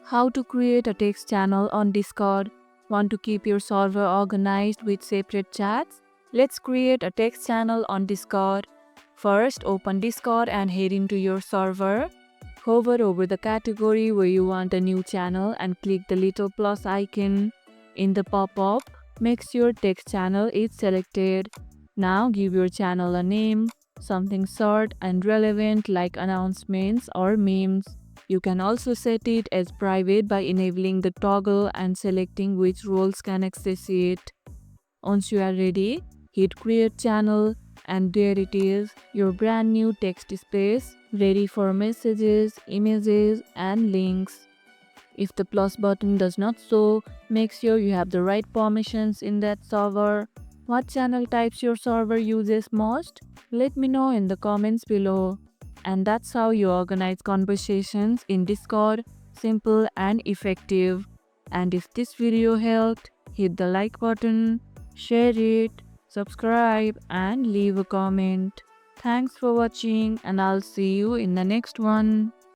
How to create a text channel on Discord. Want to keep your server organized with separate chats? Let's create a text channel on Discord. First, open Discord and head into your server. Hover over the category where you want a new channel and click the little plus icon. In the pop-up, make sure text channel is selected. Now give your channel a name, something short and relevant like announcements or memes. You can also set it as private by enabling the toggle and selecting which roles can access it. Once you are ready, hit create channel and there it is, your brand new text space ready for messages, images and links. If the plus button does not show, make sure you have the right permissions in that server. What channel types your server uses most? Let me know in the comments below. And that's how you organize conversations in Discord, simple and effective. And if this video helped, hit the like button, share it, subscribe and leave a comment. Thanks for watching and I'll see you in the next one.